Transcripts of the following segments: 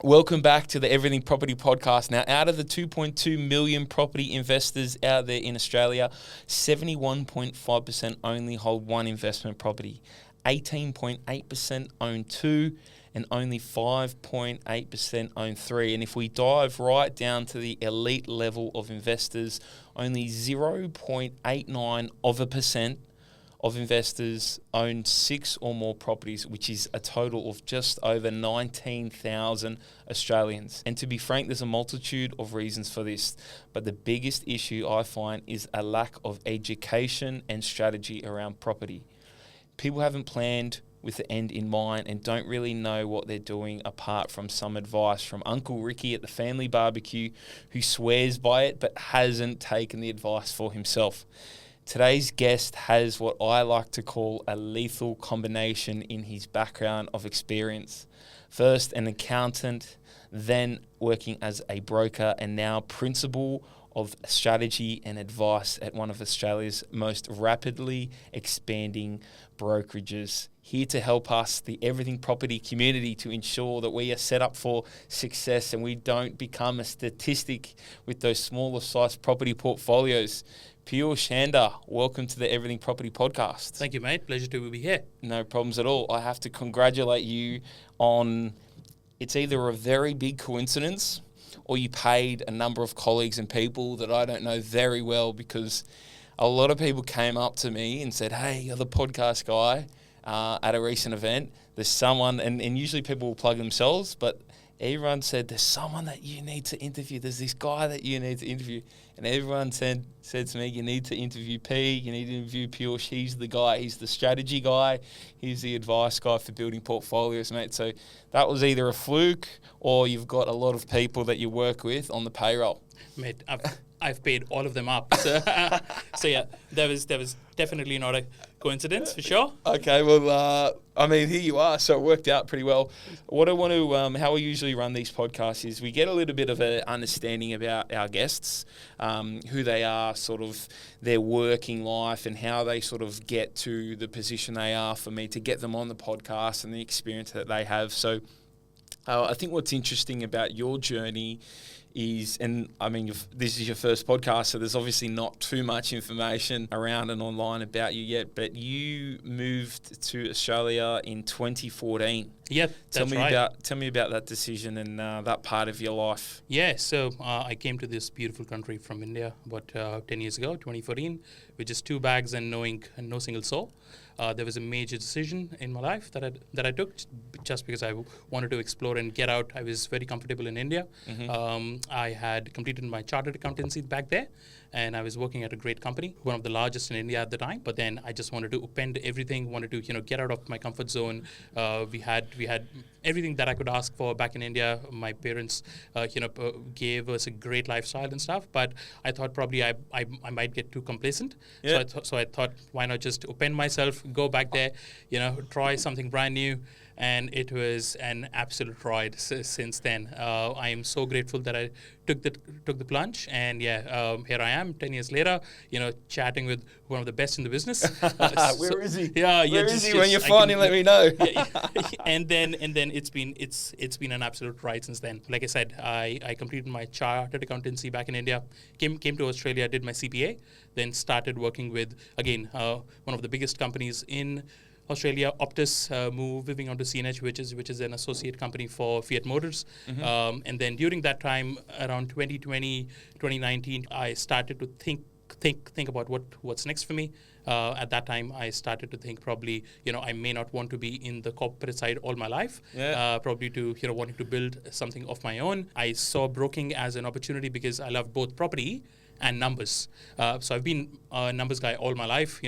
Welcome back to the Everything Property Podcast. Now, out of the 2.2 million property investors out there in Australia, 71.5% only hold one investment property, 18.8% own two, and only 5.8% own three. And if we dive right down to the elite level of investors, only 0.89% of investors own 6 or more properties, which is a total of just over 19,000 Australians. And to be frank, there's a multitude of reasons for this, but the biggest issue I find is a lack of education and strategy around property. People haven't planned with the end in mind and don't really know what they're doing apart from some advice from Uncle Ricky at the family barbecue, who swears by it but hasn't taken the advice for himself. Today's guest has what I like to call a lethal combination in his background of experience. First, an accountant, then working as a broker, and now principal of strategy and advice at one of Australia's most rapidly expanding brokerages. Here to help us, the Everything Property community, to ensure that we are set up for success and we don't become a statistic with those smaller sized property portfolios. Piyush Handa, welcome to the Everything Property Podcast. Thank you, mate. Pleasure to be here. No problems at all. I have to congratulate you on, it's either a very big coincidence or you paid a number of colleagues and people that I don't know very well, because a lot of people came up to me and said, hey, you're the podcast guy at a recent event. There's someone, and usually people will plug themselves, but everyone said, there's someone that you need to interview. There's this guy that you need to interview. And everyone said to me, you need to interview P, you need to interview Piyush. He's the guy, he's the strategy guy, he's the advice guy for building portfolios, mate. So that was either a fluke or you've got a lot of people that you work with on the payroll. Mate, I've paid all of them up. So, yeah, there was definitely not a coincidence, for sure. Okay, well, here you are, so it worked out pretty well. What I want to, how we usually run these podcasts is we get a little bit of an understanding about our guests, who they are, sort of their working life and how they sort of get to the position they are, for me to get them on the podcast and the experience that they have. So I think what's interesting about your journey is, and this is your first podcast, so there's obviously not too much information around and online about you yet, but you moved to Australia in 2014. Yep, that's right. Tell me about that decision and that part of your life. Yeah, so I came to this beautiful country from India about 10 years ago, 2014, with just 2 bags and knowing no single soul. There was a major decision in my life that I took just because I wanted to explore and get out. I was very comfortable in India. Mm-hmm. I had completed my chartered accountancy back there, and I was working at a great company, one of the largest in India at the time. But then I just wanted to upend everything, wanted to get out of my comfort zone. We had everything that I could ask for back in India. My parents, gave us a great lifestyle and stuff. But I thought probably I might get too complacent. Yeah. So I thought, why not just upend myself, go back there, try something brand new. And it was an absolute ride since then. I am so grateful that I took the plunge, and here I am 10 years later, chatting with one of the best in the business. Where is he? Yeah, Where is he? When you find him, let me know. And then it's been an absolute ride since then. Like I said, I completed my chartered accountancy back in India, came to Australia, did my CPA, then started working with, again, one of the biggest companies in Australia, Optus, moving on to CNH, which is an associate company for Fiat Motors. Mm-hmm. And then during that time, around 2020, 2019, I started to think about what's next for me. At that time, I started to think probably, I may not want to be in the corporate side all my life. Yeah. Probably to, wanting to build something of my own. I saw broking as an opportunity because I love both property and numbers. So I've been a numbers guy all my life,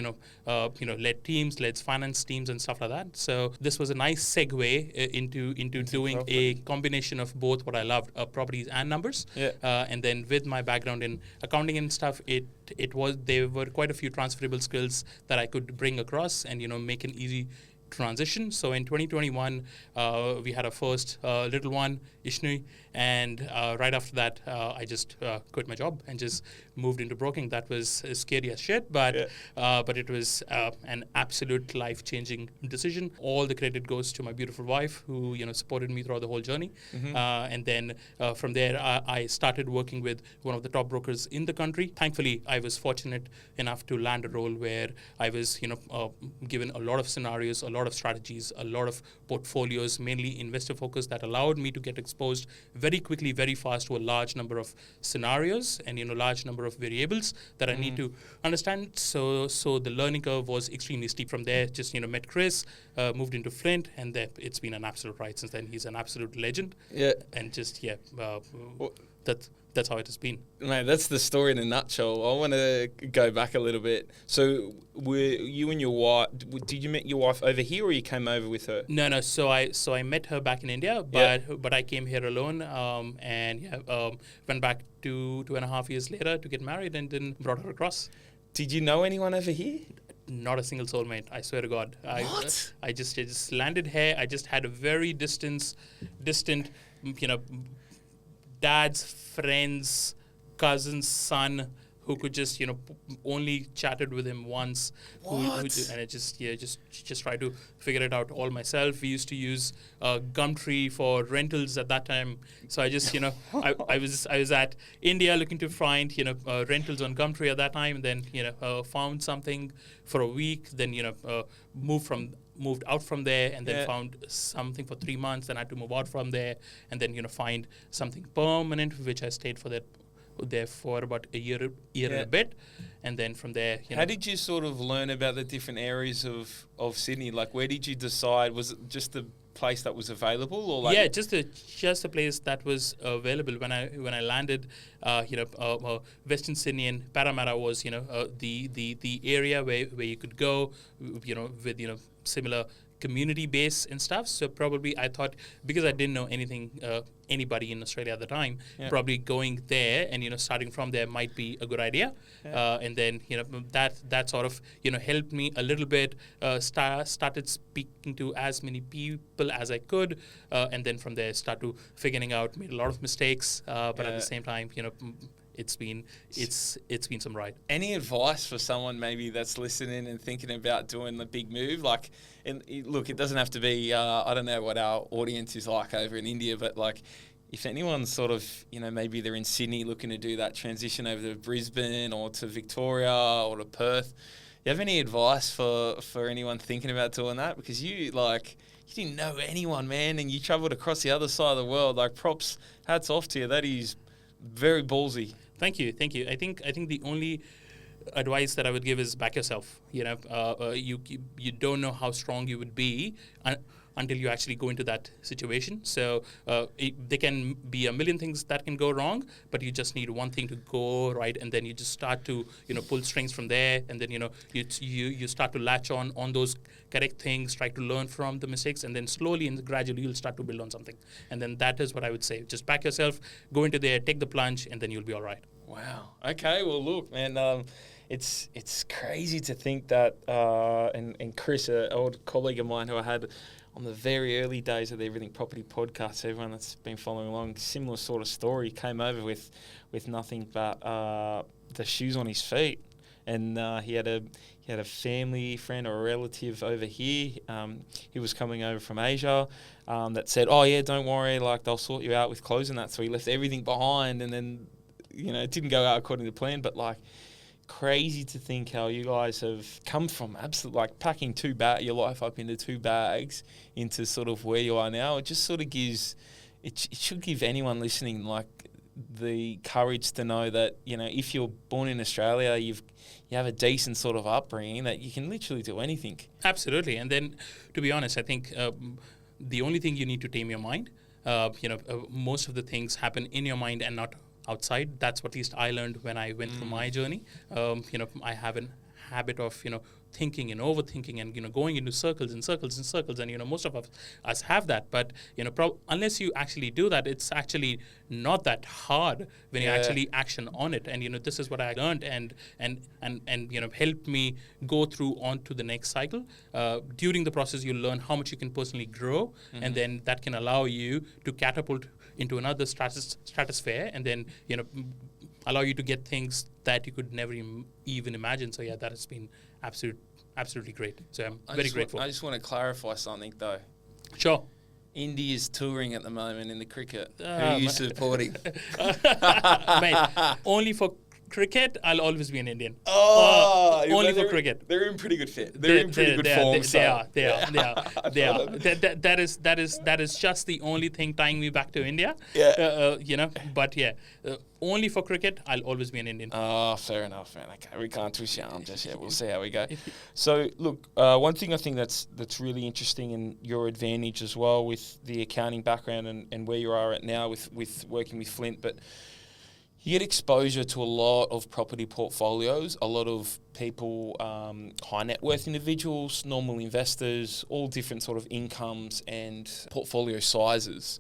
led teams, led finance teams and stuff like that. So this was a nice segue into doing property. A combination of both what I loved, properties and numbers. Yeah. And then with my background in accounting and stuff, there were quite a few transferable skills that I could bring across and, make an easy transition. So in 2021, we had our first little one, Ishnu, and right after that, I just quit my job and just moved into broking. That was scary as shit, but it was an absolute life-changing decision. All the credit goes to my beautiful wife, who supported me throughout the whole journey. And then from there, I started working with one of the top brokers in the country. Thankfully, I was fortunate enough to land a role where I was given a lot of scenarios, a lot of strategies, a lot of portfolios, mainly investor focus, that allowed me to get exposed very quickly, very fast to a large number of scenarios and large number of variables that I need to understand. So the learning curve was extremely steep. From there, just met Chris, moved into Flint, and it's been an absolute ride since then. He's an absolute legend. Yeah, and just that's how it has been. Mate, that's the story in a nutshell. I want to go back a little bit. So, were you and your wife? Did you meet your wife over here, or you came over with her? No. So I met her back in India, but I came here alone, and went back 2.5 years later to get married, and then brought her across. Did you know anyone over here? Not a single soulmate, I swear to God. What? I just landed here. I just had a very distant, dad's friend's cousin's son who could just only chatted with him once. And I just tried to figure it out all myself. We used to use Gumtree for rentals at that time. So I just I was at India looking to find rentals on Gumtree at that time, and then found something for a week. Then moved out from there, and then found something for 3 months. Then I had to move out from there, and then find something permanent, which I stayed there for about a year and a bit. And then from there, How did you sort of learn about the different areas of Sydney? Like, where did you decide? Was it just the place that was available, or like? Just a place that was available. When I landed, Western Sydney and Parramatta was the area where you could go, with similar community base and stuff. So probably I thought, because I didn't know anybody in Australia at the time, probably going there and starting from there might be a good idea. And then that sort of helped me a little bit. Started speaking to as many people as I could, and then from there start to figuring out. Made a lot of mistakes, but at the same time, it's been some ride. Any advice for someone maybe that's listening and thinking about doing the big move? Like, look, it doesn't have to be. I don't know what our audience is like over in India, but like, if anyone's sort of maybe they're in Sydney looking to do that transition over to Brisbane or to Victoria or to Perth, you have any advice for anyone thinking about doing that? Because you didn't know anyone, man, and you travelled across the other side of the world. Like, props, hats off to you. That is very ballsy. Thank you. I think the only advice that I would give is back yourself. You don't know how strong you would be until you actually go into that situation. So there can be a million things that can go wrong, but you just need one thing to go right, and then you just start to pull strings from there, and then you start to latch on those correct things, try to learn from the mistakes, and then slowly and gradually you'll start to build on something. And then that is what I would say. Just back yourself, go into there, take the plunge, and then you'll be all right. Wow. Okay. Well, look, man. It's crazy to think that, and Chris, an old colleague of mine who I had on the very early days of the Everything Property podcast, everyone that's been following along, similar sort of story, came over with nothing but the shoes on his feet, and he had a family friend or a relative over here. He was coming over from Asia, that said, "Oh yeah, don't worry, like they'll sort you out with clothes and that." So he left everything behind, and then it didn't go out according to plan, but like, crazy to think how you guys have come from absolutely like packing your life up into 2 bags into sort of where you are now. It just sort of gives, it should give anyone listening like the courage to know that, if you're born in Australia, you have a decent sort of upbringing, that you can literally do anything. Absolutely. And then, to be honest, I think the only thing you need to tame your mind. Most of the things happen in your mind and not outside. That's what at least I learned when I went through my journey. I haven't habit of thinking and overthinking and going into circles and circles and circles, and most of us have that. But unless you actually do that, it's actually not that hard when you actually action on it. And this is what I learned, and helped me go through on to the next cycle. During the process, you learn how much you can personally grow, and then that can allow you to catapult into another stratosphere, and then allow you to get things that you could never even imagine. So that has been absolutely great. So I'm very grateful. I just want to clarify something though. Sure. India's touring at the moment in the cricket. Who are you supporting? Mate, only for cricket, I'll always be an Indian. Only for cricket. They're in pretty good fit. They're in pretty good form. They are. That is just the only thing tying me back to India. But only for cricket, I'll always be an Indian. Fair enough, man. Okay, we can't twist your arm just yet. We'll see how we go. So, look, one thing I think that's really interesting, and your advantage as well with the accounting background and where you are at now with working with Flint, but you get exposure to a lot of property portfolios, a lot of people, high net worth individuals, normal investors, all different sort of incomes and portfolio sizes.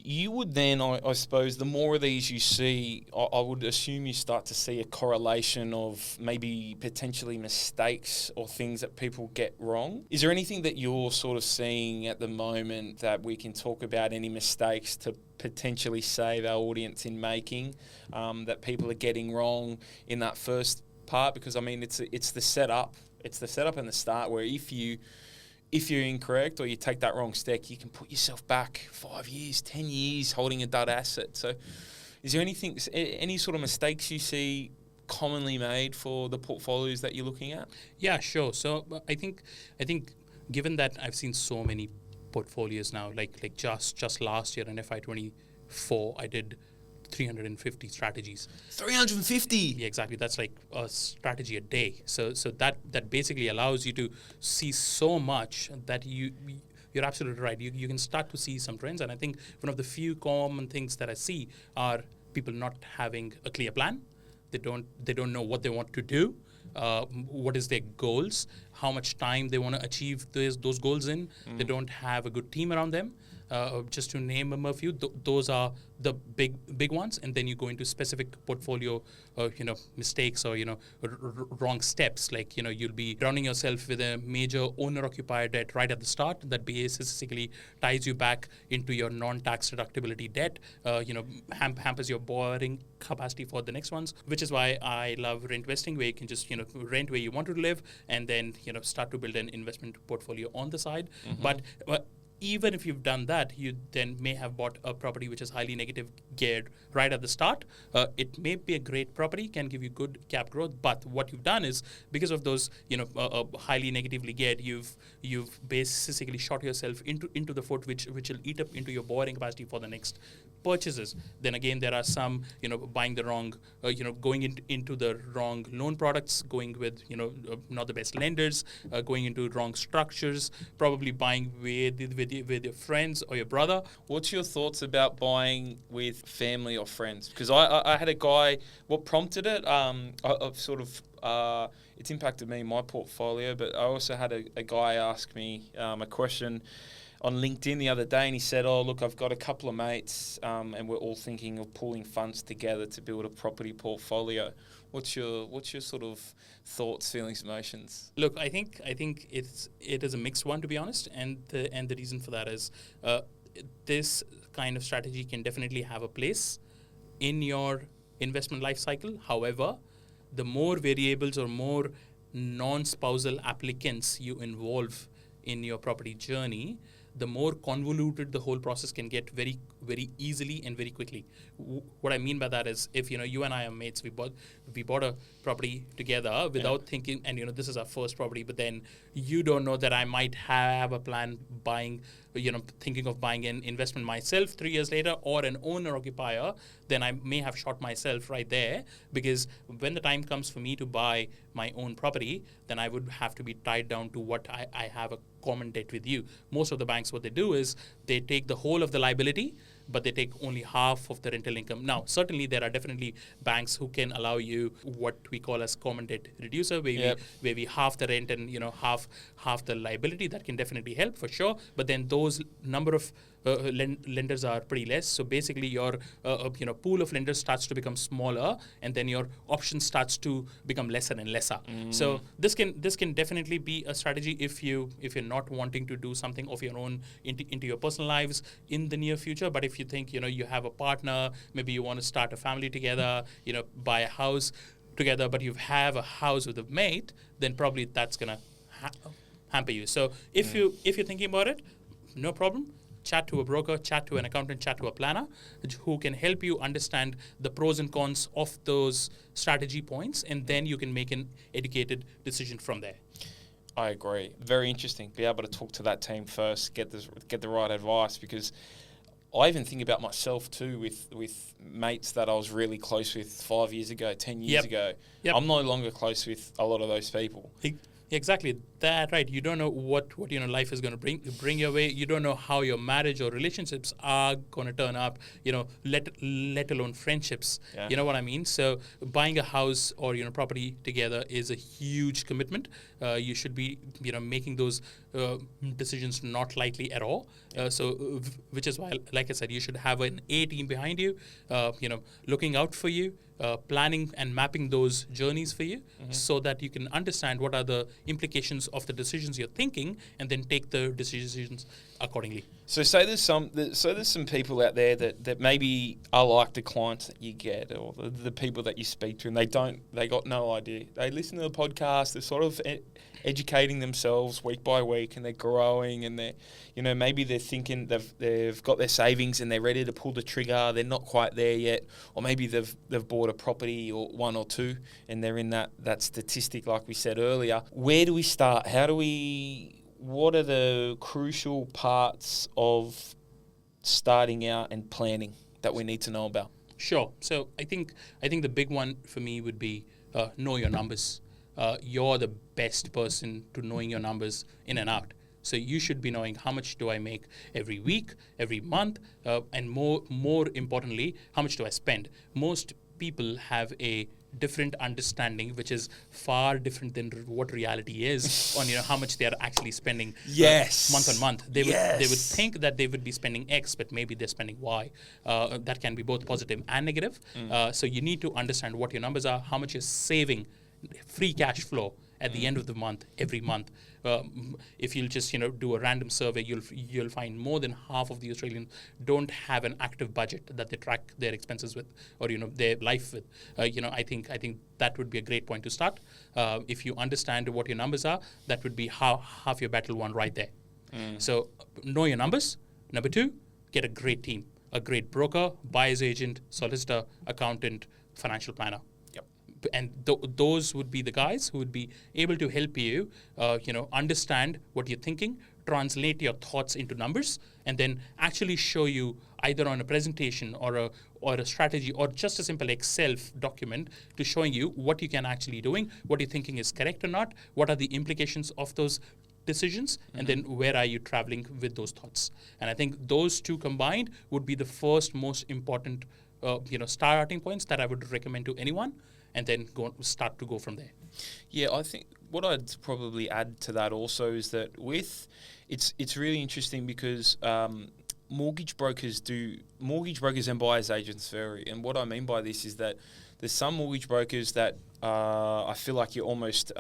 You would then, I suppose, the more of these you see, I would assume you start to see a correlation of maybe potentially mistakes or things that people get wrong. Is there anything that you're sort of seeing at the moment that we can talk about, any mistakes to potentially save our audience in making, that people are getting wrong in that first part? Because, I mean, it's the setup. It's the setup and the start where if you're incorrect or you take that wrong step, you can put yourself back 5 years, 10 years holding a dud asset. So is there any sort of mistakes you see commonly made for the portfolios that you're looking at? Yeah, sure. So I think given that I've seen so many portfolios now, like just last year in FY24, I did 350 strategies. 350? Yeah, exactly. That's like a strategy a day. So that basically allows you to see so much that you're absolutely right. You can start to see some trends. And I think one of the few common things that I see are people not having a clear plan. They don't know what they want to do. What is their goals? How much time they want to achieve those goals in? They don't have a good team around them. Just to name a few, those are the big ones, and then you go into specific portfolio, mistakes or wrong steps. Like you'll be drowning yourself with a major owner-occupier debt right at the start. That basically ties you back into your non-tax deductibility debt. Hampers your borrowing capacity for the next ones. Which is why I love rent investing, where you can just rent where you want to live, and then start to build an investment portfolio on the side. But even if you've done that, you then may have bought a property which is highly negative geared right at the start. It may be a great property, can give you good cap growth, but what you've done is, because of those highly negatively geared, you've basically shot yourself into the foot, which will eat up into your borrowing capacity for the next purchases. Then again, there are some buying the wrong, going into the wrong loan products, going with not the best lenders, going into wrong structures, probably buying with your friends or your brother. What's your thoughts about buying with family or friends? Because I had a guy, what prompted it, I've sort of, it's impacted me in my portfolio, but I also had a guy ask me a question on LinkedIn the other day, and he said, look, I've got a couple of mates and we're all thinking of pooling funds together to build a property portfolio. What's your sort of thoughts, feelings, emotions? Look, I think it is a mixed one, to be honest, and the reason for that is this kind of strategy can definitely have a place in your investment life cycle. However, the more variables or more non-spousal applicants you involve in your property journey, the more convoluted the whole process can get very, very easily and very quickly. What I mean by that is, if you and I are mates, we bought a property together without thinking, and this is our first property, but then you don't know that I might have a plan thinking of buying an investment myself 3 years later, or an owner occupier, then I may have shot myself right there, because when the time comes for me to buy my own property, then I would have to be tied down to what I have a common debt with you. Most of the banks, what they do is they take the whole of the liability, but they take only half of the rental income. Now, certainly there are definitely banks who can allow you what we call as common debt reducer, where we half the rent and half the liability. That can definitely help for sure. But then those number of lenders are pretty less. So basically, your pool of lenders starts to become smaller, and then your options starts to become lesser and lesser. So this can definitely be a strategy if you're not wanting to do something of your own into your personal lives in the near future. But if you think you have a partner, maybe you want to start a family together, buy a house together, but you have a house with a mate, then probably that's gonna hamper you. So if you're thinking about it, no problem. Chat to a broker, chat to an accountant, chat to a planner who can help you understand the pros and cons of those strategy points, and then you can make an educated decision from there. I agree. Very interesting. Be able to talk to that team first, get the right advice, because I even think about myself too with mates that I was really close with 5 years ago, 10 years ago. I'm no longer close with a lot of those people. Exactly that, right? You don't know what life is going to bring your way. You don't know how your marriage or relationships are going to turn up. Let alone friendships. Yeah. You know what I mean? So buying a house or property together is a huge commitment. You should be making those decisions not lightly at all. Which is why, like I said, you should have an A team behind you. Looking out for you. Planning and mapping those journeys for you, so that you can understand what are the implications of the decisions you're thinking, and then take the decisions accordingly. So say there's some people out there that maybe are like the clients that you get, or the people that you speak to, and they got no idea. They listen to the podcast, they're sort of educating themselves week by week, and they're growing, and they're maybe they're thinking they've got their savings and they're ready to pull the trigger. They're not quite there yet, or maybe they've bought a property or one or two, and they're in that statistic like we said earlier. Where do we start? What are the crucial parts of starting out and planning that we need to know about? Sure. So I think the big one for me would be know your numbers. You're the best person to knowing your numbers in and out. So you should be knowing how much do I make every week, every month, and more importantly, how much do I spend. Most people have a different understanding, which is far different than what reality is on how much they are actually spending month on month. They would think that they would be spending X, but maybe they're spending Y. That can be both positive and negative. So you need to understand what your numbers are, how much you're saving, free cash flow at the end of the month, every month. If you'll just do a random survey, you'll find more than half of the Australians don't have an active budget that they track their expenses with, or their life with. I think that would be a great point to start. If you understand what your numbers are, that would be half your battle won right there. So know your numbers. Number 2, get a great team, a great broker, buyer's agent, solicitor, accountant, financial planner. And those would be the guys who would be able to help you, understand what you're thinking, translate your thoughts into numbers, and then actually show you either on a presentation or a strategy, or just a simple Excel document to showing you what you can actually doing, what you're thinking is correct or not, what are the implications of those decisions, and then where are you traveling with those thoughts. And I think those two combined would be the first most important starting points that I would recommend to anyone, and then start to go from there. Yeah, I think what I'd probably add to that also is that it's really interesting because mortgage brokers and buyer's agents vary. And what I mean by this is that there's some mortgage brokers that I feel like you almost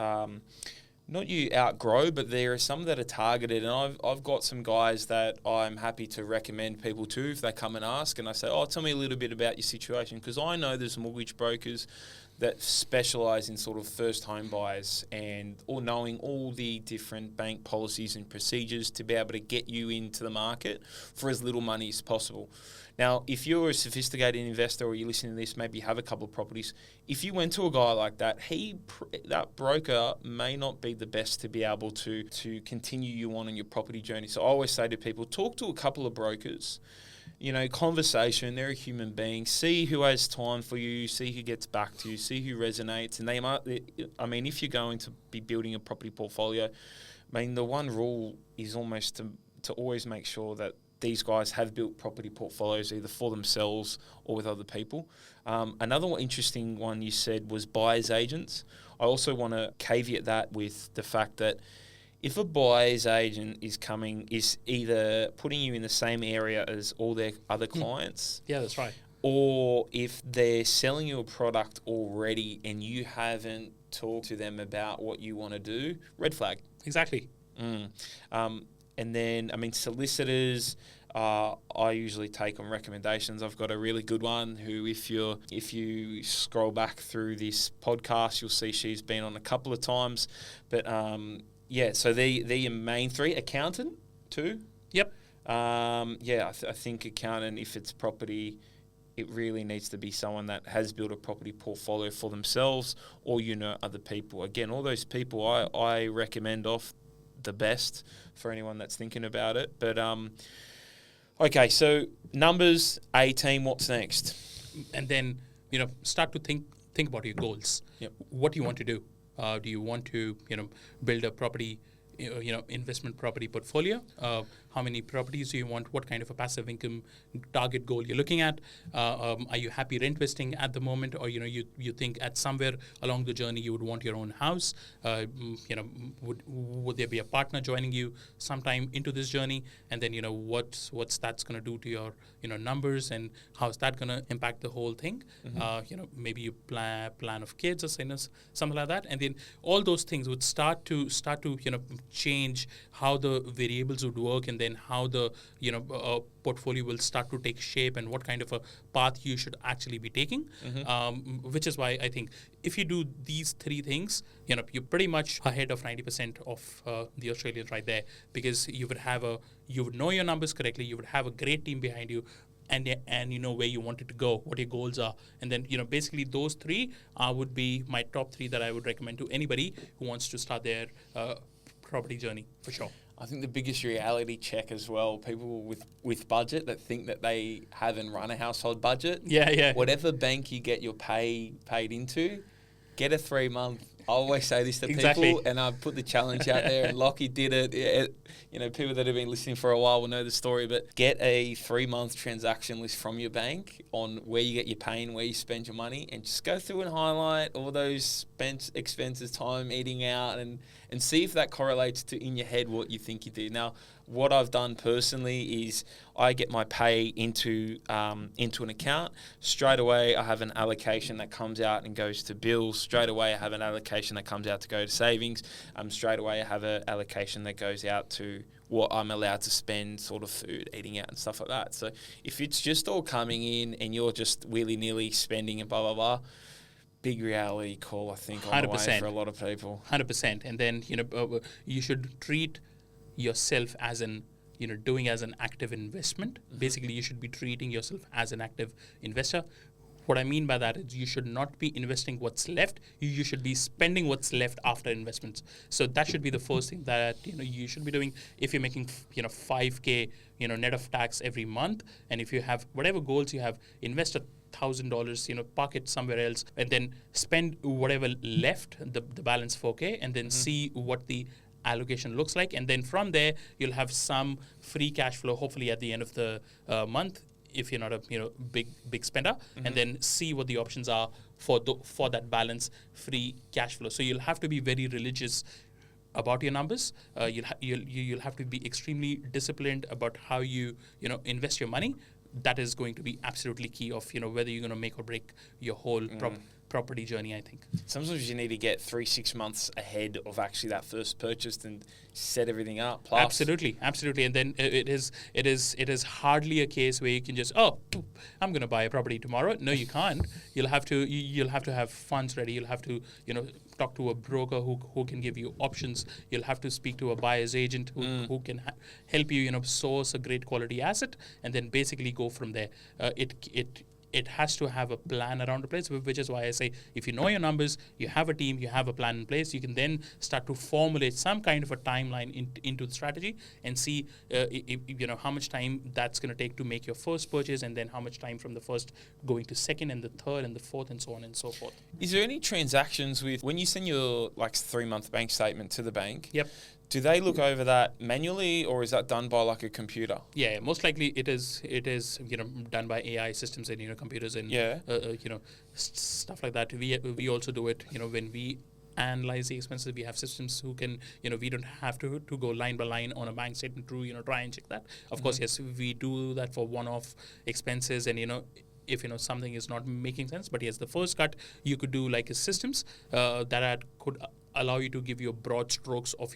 not you outgrow, but there are some that are targeted, and I've got some guys that I'm happy to recommend people to if they come and ask, and I say, tell me a little bit about your situation, because I know there's mortgage brokers that specialise in sort of first home buyers or knowing all the different bank policies and procedures to be able to get you into the market for as little money as possible. Now, if you're a sophisticated investor or you're listening to this, maybe you have a couple of properties. If you went to a guy like that, that broker may not be the best to be able to continue you on your property journey. So I always say to people, talk to a couple of brokers. Conversation, they're a human being. See who has time for you, see who gets back to you, see who resonates. And if you're going to be building a property portfolio, the one rule is almost to always make sure that these guys have built property portfolios either for themselves or with other people. Another interesting one you said was buyer's agents. I also want to caveat that with the fact that if a buyer's agent is either putting you in the same area as all their other clients, Yeah, that's right. or if they're selling you a product already and you haven't talked to them about what you want to do, red flag. Exactly. And then, I mean, solicitors, I usually take on recommendations. I've got a really good one who, if you scroll back through this podcast, you'll see she's been on a couple of times. But yeah, so they're your main three. Accountant too. Yep. I think accountant, if it's property, it really needs to be someone that has built a property portfolio for themselves, or other people. Again, all those people I recommend off the best for anyone that's thinking about it. But okay, so numbers 18. What's next? And then start to think about your goals. Yep. What do you want to do? Do you want to build a property investment property portfolio? How many properties do you want? What kind of a passive income target goal you're looking at? Are you happy rent investing at the moment, or you think at somewhere along the journey you would want your own house? Would there be a partner joining you sometime into this journey? And then what's that's going to do to your numbers, and how's that going to impact the whole thing? Mm-hmm. Maybe you plan of kids or something like that, and then all those things would start to change how the variables would work, and then how the portfolio will start to take shape, and what kind of a path you should actually be taking. Mm-hmm. Which is why I think if you do these three things, you're pretty much ahead of 90% of the Australians right there, because you would know your numbers correctly, you would have a great team behind you, and you know where you wanted to go, what your goals are. And then basically those three would be my top three that I would recommend to anybody who wants to start their property journey, for sure. I think the biggest reality check as well, people with budget that think that they haven't run a household budget. Yeah. Whatever bank you get your paid into, get a 3-month. I always say this to people, and I put the challenge out there, and Lockie did it. People that have been listening for a while will know the story, but get a 3-month transaction list from your bank on where you get your pay and where you spend your money, and just go through and highlight all those expenses, time eating out, and see if that correlates to in your head what you think you do. Now, what I've done personally is I get my pay into an account. Straight away, I have an allocation that comes out and goes to bills. Straight away, I have an allocation that comes out to go to savings. Straight away, I have an allocation that goes out to what I'm allowed to spend, sort of food, eating out and stuff like that. So if it's just all coming in and you're just willy-nilly spending and blah, blah, blah, big reality call, I think, on the way for a lot of people. 100%. And then, you should treat yourself as doing as an active investment. Mm-hmm. Basically, you should be treating yourself as an active investor. What I mean by that is you should not be investing what's left. You should be spending what's left after investments. So that should be the first thing that you should be doing. If you're making $5K net of tax every month, and if you have whatever goals you have, invest $1,000, park it somewhere else, and then spend whatever left, the balance 4K, and then see what the allocation looks like. And then from there, you'll have some free cash flow, hopefully at the end of the month, if you're not a big spender, and then see what the options are for that balance free cash flow. So you'll have to be very religious about your numbers. You'll have to be extremely disciplined about how you invest your money. That is going to be absolutely key of whether you're going to make or break your whole property journey, I think. Sometimes you need to get 3-6 months ahead of actually that first purchase and set everything up. Plus. Absolutely. And then it is hardly a case where you can just, I'm going to buy a property tomorrow. No, you can't. You'll have to have funds ready. You'll have to talk to a broker who can give you options. You'll have to speak to a buyer's agent who can help you source a great quality asset, and then basically go from there. It has to have a plan around the place, which is why I say if you know your numbers, you have a team, you have a plan in place, you can then start to formulate some kind of a timeline into the strategy and see how much time that's going to take to make your first purchase, and then how much time from the first going to second and the third and the fourth and so on and so forth. Is there any transactions with when you send your 3-month bank statement to the bank? Yep. Do they look over that manually, or is that done by like a computer? Yeah, most likely it is done by AI systems and computers and Yeah. stuff like that. We also do it when we analyze the expenses. We have systems who can we don't have to go line by line on a bank statement to try and check that. Of course, yes, we do that for one-off expenses and if something is not making sense. But yes, the first cut you could do like systems could allow you to give you broad strokes of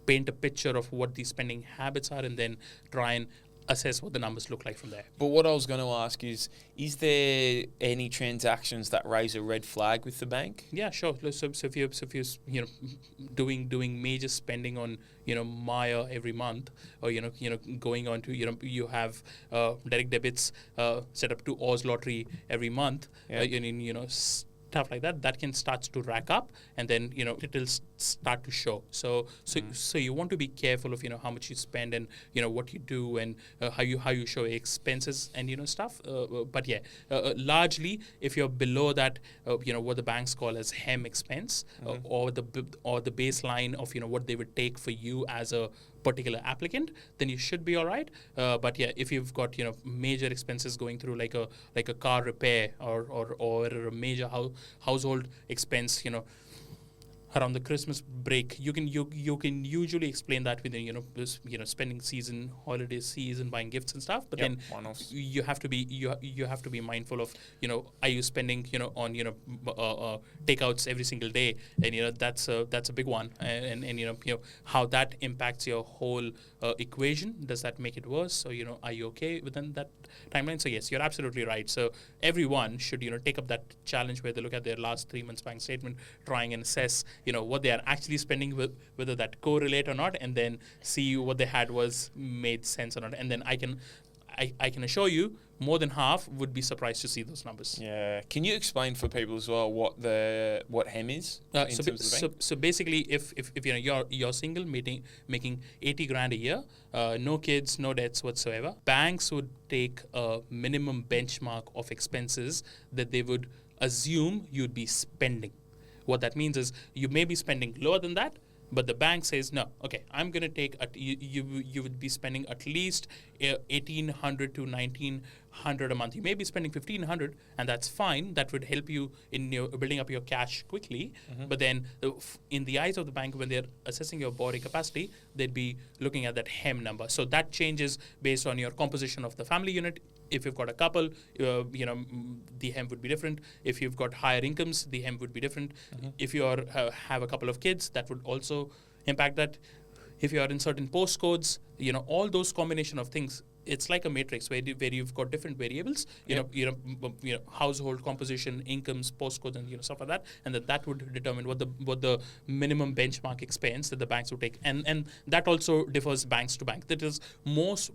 paint a picture of what the spending habits are, and then try and assess what the numbers look like from there. But what I was going to ask is there any transactions that raise a red flag with the bank? Yeah, sure. So if you're doing major spending on Maya every month, or going on to you have direct debits set up to Oz Lottery every month, stuff like that can start to rack up, and then it'll start to show. So you want to be careful of how much you spend and what you do and how you show expenses and stuff. But yeah, largely if you're below that, what the banks call as hem expense, or the baseline of what they would take for you as a particular applicant, then you should be all right. But yeah, if you've got major expenses going through like a car repair or a major household expense, around the Christmas break, you can usually explain that with spending season, holiday season, buying gifts and stuff. But then you have to be mindful of are you spending on takeouts every single day, and that's a big one, and how that impacts your whole equation. Does that make it worse? So are you okay within that timeline? So yes, you're absolutely right. So everyone should take up that challenge where they look at their last 3 months bank statement, trying and assess what they are actually spending, with whether that correlate or not, and then see what they had was made sense or not. And then I can assure you more than half would be surprised to see those numbers. Yeah. Can you explain for people as well what HEM is in terms of the bank? So basically, if you're single, making 80 grand a year, no kids, no debts whatsoever, banks would take a minimum benchmark of expenses that they would assume you'd be spending. What that means is you may be spending lower than that, but the bank says, no, okay, I'm going to take, you would be spending at least 1,800 to 1,900 a month. You may be spending 1,500, and that's fine. That would help you in building up your cash quickly. But then in the eyes of the bank, when they're assessing your borrowing capacity, they'd be looking at that HEM number. So that changes based on your composition of the family unit. If you've got a couple, the HEM would be different. If you've got higher incomes, the HEM would be different. If you have a couple of kids, that would also impact that. If you are in certain postcodes, all those combination of things, it's like a matrix where you've got different variables, household composition, incomes, postcodes, and stuff like that, and that would determine what the minimum benchmark expense that the banks would take, and that also differs banks to bank. That is, most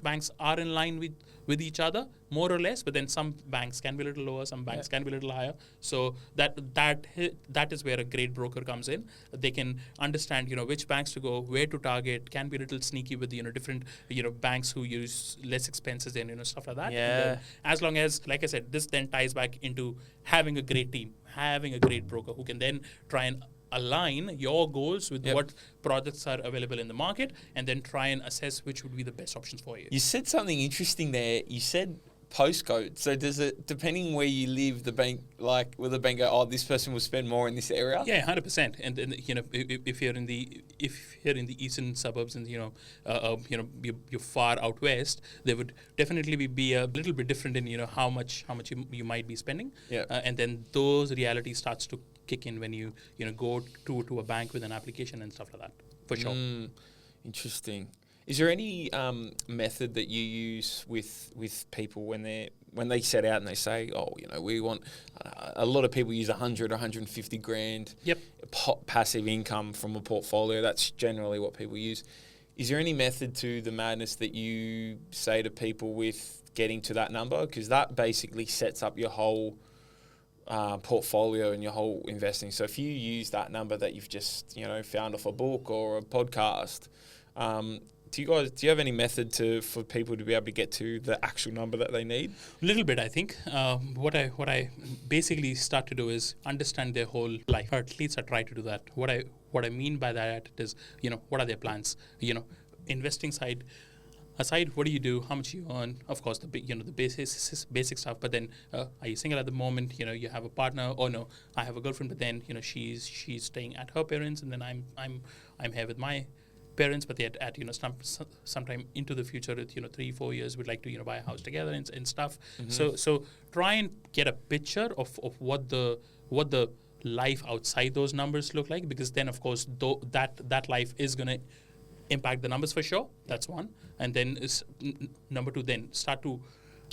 banks are in line with each other more or less, but then some banks can be a little lower, some banks can be a little higher. So that is where a great broker comes in. They can understand which banks to go, where to target, can be a little sneaky with different banks who use less expenses and stuff like that. Yeah. And as long as, like I said, this then ties back into having a great team, having a great broker who can then try and align your goals with what products are available in the market, and then try and assess which would be the best options for you. You said something interesting there. You said postcode. So does it, depending where you live, the bank, like, will the bank go, oh, this person will spend more in this area? Yeah, 100%. And if you're in the eastern suburbs and you're far out west, there would definitely be a little bit different in how much you might be spending. Yeah. And then those realities starts to kick in when you go to a bank with an application and stuff like that. For sure. Interesting. Is there any method that you use with people when they set out and they say, oh, we want, a lot of people use 100, 150 grand passive income from a portfolio. That's generally what people use. Is there any method to the madness that you say to people with getting to that number? Because that basically sets up your whole portfolio and your whole investing. So if you use that number that you've just found off a book or a podcast, do you have any method for people to be able to get to the actual number that they need? A little bit, I think. What I basically start to do is understand their whole life, or at least I try to do that. What what I mean by that is, what are their plans? Investing side aside, what do you do? How much you earn? Of course, the basic stuff. But then, are you single at the moment? You have a partner. Oh no, I have a girlfriend. But then, she's staying at her parents, and then I'm here with my parents. But yet, at sometime into the future, 3-4 years, we'd like to buy a house together and stuff. So try and get a picture of what the life outside those numbers look like, because then of course that life is going to impact the numbers for sure. That's one. And then number two, then start to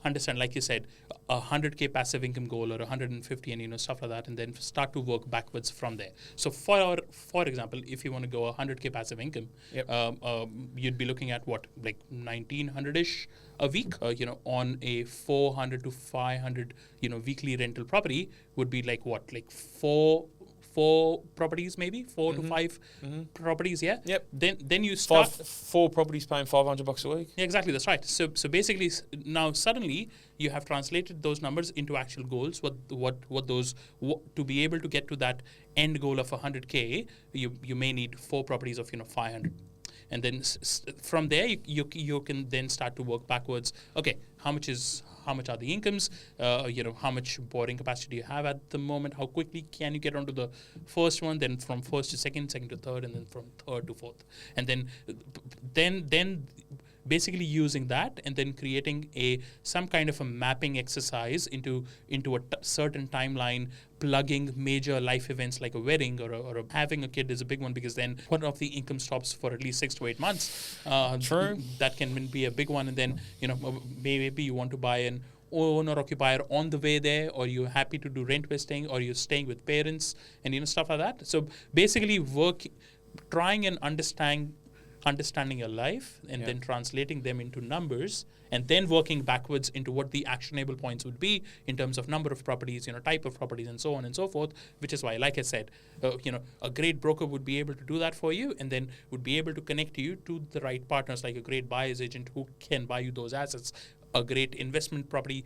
understand, like you said, a 100K passive income goal or 150 and stuff like that, and then start to work backwards from there. So for example, if you want to go 100K passive income, you'd be looking at what, like 1900-ish a week, on a 400 to 500 weekly rental property would be like what, like four properties, maybe 4 to 5 properties. Yep. Then you start 4 properties paying $500 a week. Yeah, exactly, that's right. So basically, now suddenly you have translated those numbers into actual goals. To be able to get to that end goal of 100K, you may need 4 properties of 500. And then from there, you can then start to work backwards. Okay, how much are the incomes? How much borrowing capacity do you have at the moment? How quickly can you get onto the first one? Then from first to second to third, and then from third to fourth. And then basically using that and then creating some kind of a mapping exercise into a certain timeline, plugging major life events like a wedding or having a kid is a big one, because then one of the income stops for at least 6 to 8 months. True. That can be a big one. And then, maybe you want to buy an owner occupier on the way there, or you're happy to do rent vesting, or you're staying with parents and stuff like that. So basically trying and understanding your life and then translating them into numbers, and then working backwards into what the actionable points would be in terms of number of properties, type of properties, and so on and so forth, which is why, like I said, a great broker would be able to do that for you, and then would be able to connect you to the right partners, like a great buyer's agent who can buy you those assets, a great investment property,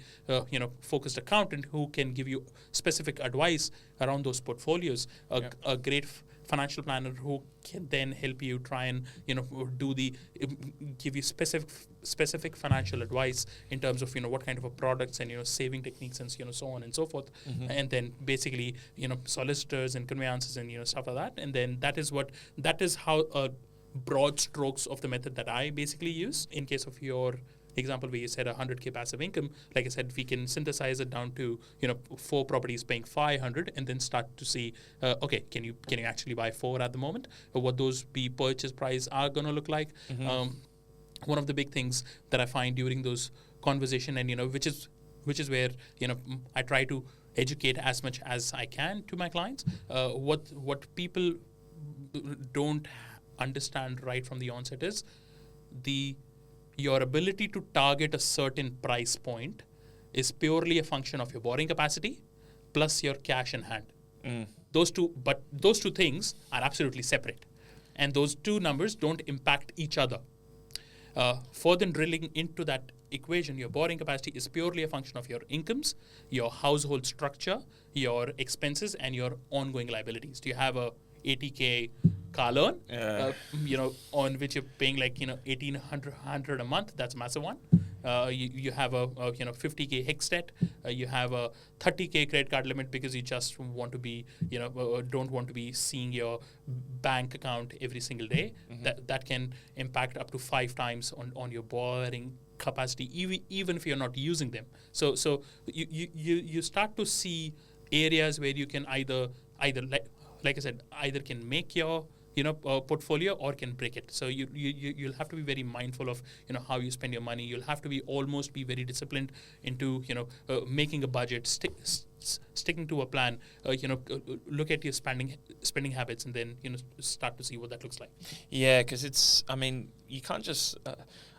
focused accountant who can give you specific advice around those portfolios, a great financial planner who can then help you try and give you specific financial advice in terms of what kind of a products and saving techniques and so on and so forth, and then basically solicitors and conveyances and stuff like that. And then that is how broad strokes of the method that I basically use. In case of your example where you said 100K passive income, like I said, we can synthesize it down to 4 properties paying 500, and then start to see okay, can you actually buy 4 at the moment, or what those purchase price are going to look like. One of the big things that I find during those conversation, and which is where I try to educate as much as I can to my clients, what people don't understand right from the onset is your ability to target a certain price point is purely a function of your borrowing capacity plus your cash in hand. Those two things are absolutely separate, and those two numbers don't impact each other. Further drilling into that equation, your borrowing capacity is purely a function of your incomes, your household structure, your expenses, and your ongoing liabilities. Do you have a 80K car loan, on which you're paying like $1,800 a month? That's a massive one. You have a 50K HIX debt. You have a 30K credit card limit because you just want to be don't want to be seeing your bank account every single day. That can impact up to 5 times on your borrowing capacity, even if you're not using them. So you start to see areas where you can either like I said, either can make your portfolio or can break it. So you'll have to be very mindful of how you spend your money. You'll have to be very disciplined into making a budget, sticking to a plan. Look at your spending habits, and then start to see what that looks like. Yeah, because you can't just.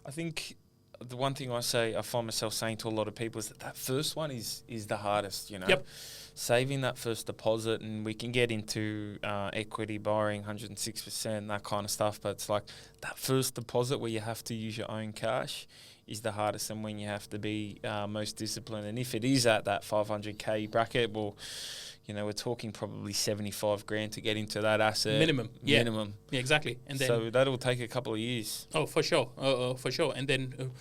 I think the one thing I find myself saying to a lot of people is that first one is the hardest. Yep. Saving that first deposit, and we can get into equity borrowing 106%, that kind of stuff, but it's like that first deposit where you have to use your own cash is the hardest and when you have to be most disciplined. And if it is at that 500K bracket, well, we're talking probably 75 grand to get into that asset. Minimum. Yeah, exactly. And then, so that'll take a couple of years. Oh, for sure. For sure. And then,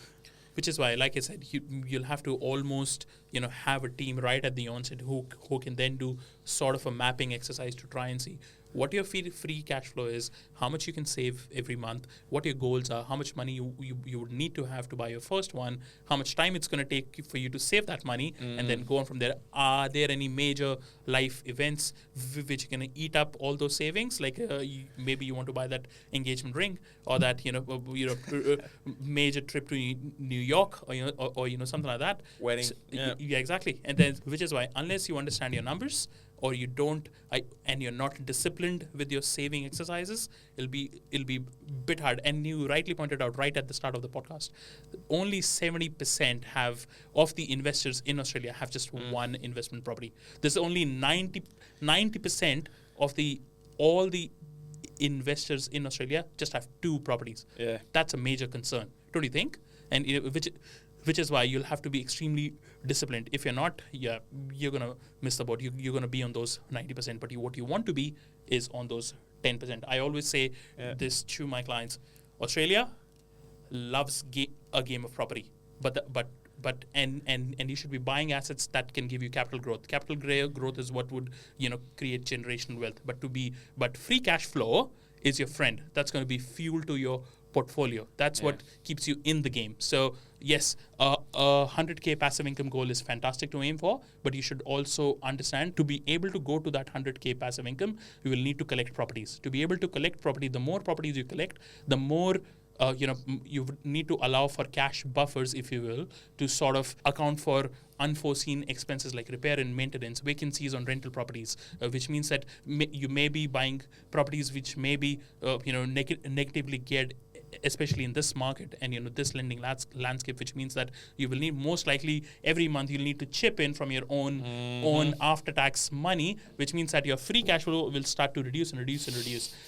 which is why, like I said, you'll have to almost, have a team right at the onset who can then do sort of a mapping exercise to try and see what your free cash flow is, how much you can save every month, what your goals are, how much money you would need to have to buy your first one, how much time it's going to take for you to save that money, and then go on from there. Are there any major life events which are going to eat up all those savings? Like maybe you want to buy that engagement ring, or that major trip to New York, or something like that. Wedding. So, yeah, exactly. And then, which is why, unless you understand your numbers, or you don't, and you're not disciplined with your saving exercises, it'll be a bit hard. And you rightly pointed out right at the start of the podcast, only 70% of the investors in Australia have just one investment property. There's only 90% of all the investors in Australia just have 2 properties. Yeah, that's a major concern, don't you think? And which is why you'll have to be extremely disciplined. If you're not, you're going to miss the boat. You're going to be on those 90%, but what you want to be is on those 10%. I always say this to my clients. Australia loves a game of property, but you should be buying assets that can give you capital growth. Capital growth is what would create generational wealth. But free cash flow is your friend. That's going to be fuel to your portfolio. That's what keeps you in the game. So yes, a 100K passive income goal is fantastic to aim for, but you should also understand, to be able to go to that 100K passive income, you will need to collect properties. To be able to collect property, the more properties you collect, the more you would need to allow for cash buffers, if you will, to sort of account for unforeseen expenses like repair and maintenance, vacancies on rental properties, which means that you may be buying properties which may be negatively geared, especially in this market and this lending landscape, which means that you will need, most likely every month you'll need to chip in from your own after-tax money, which means that your free cash flow will start to reduce.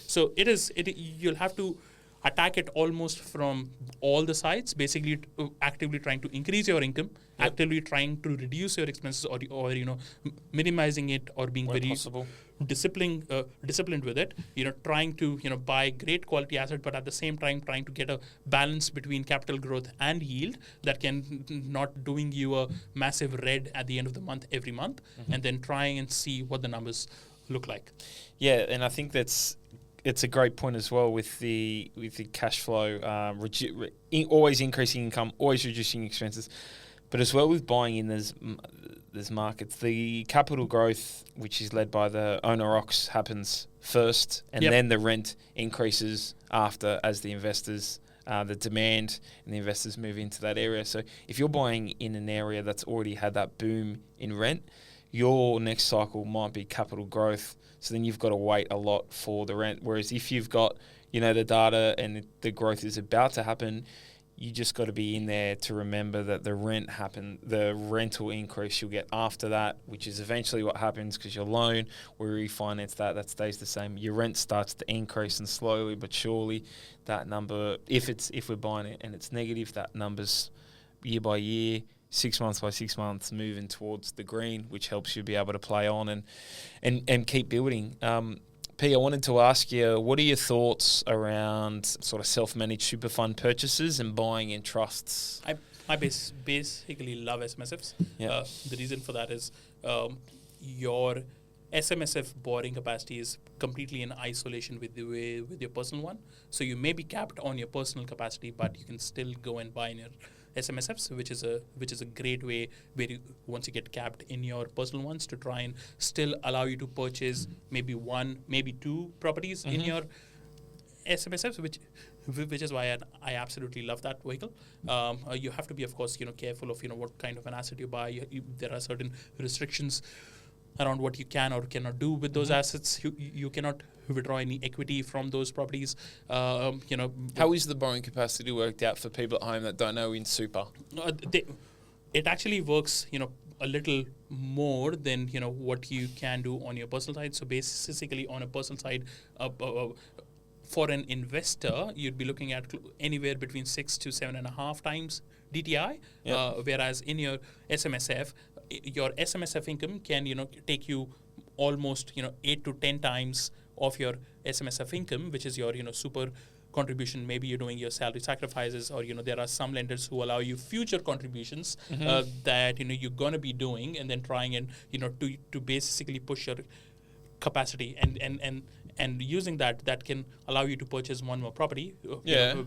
So you'll have to attack it almost from all the sides, basically actively trying to increase your income, actively trying to reduce your expenses, or minimizing it, or being very possible. disciplined with it, trying to buy great quality asset, but at the same time trying to get a balance between capital growth and yield that can not doing you a massive red at the end of the month every month, and then trying and see what the numbers look like. Yeah, and I think it's a great point as well with the cash flow, always increasing income, always reducing expenses, but as well with buying in there's markets. The capital growth, which is led by the owner ox, happens first, and then the rent increases after, as the investors, the demand and the investors move into that area. So if you're buying in an area that's already had that boom in rent, your next cycle might be capital growth. So then you've got to wait a lot for the rent. Whereas if you've got, the data and the growth is about to happen, you just got to be in there to remember that the rental increase you'll get after that, which is eventually what happens because your loan, we refinance that stays the same. Your rent starts to increase, and slowly but surely that number, if we're buying it and it's negative, that number's year by year, 6 months by 6 months, moving towards the green, which helps you be able to play on and keep building. P, I wanted to ask you, what are your thoughts around sort of self-managed super fund purchases and buying in trusts? I basically love SMSFs. The reason for that is your SMSF borrowing capacity is completely in isolation with your personal one. So you may be capped on your personal capacity, but you can still go and buy in your SMSFs, which is a great way where once you get capped in your personal ones, to try and still allow you to purchase maybe 1, maybe 2 properties in your SMSFs, which is why I absolutely love that vehicle. You have to be, of course, careful of what kind of an asset you buy. There are certain restrictions around what you can or cannot do with those assets. You cannot withdraw any equity from those properties. How is the borrowing capacity worked out for people at home that don't know in super? It actually works, a little more than what you can do on your personal side. So basically, on a personal side, For an investor, you'd be looking at anywhere between 6 to 7.5 times DTI, whereas in your SMSF, your SMSF income can take you almost 8 to 10 times of your SMSF income, which is your super contribution. Maybe you're doing your salary sacrifices, or there are some lenders who allow you future contributions that you're gonna be doing, and then trying and to basically push your capacity and using that can allow you to purchase one more property,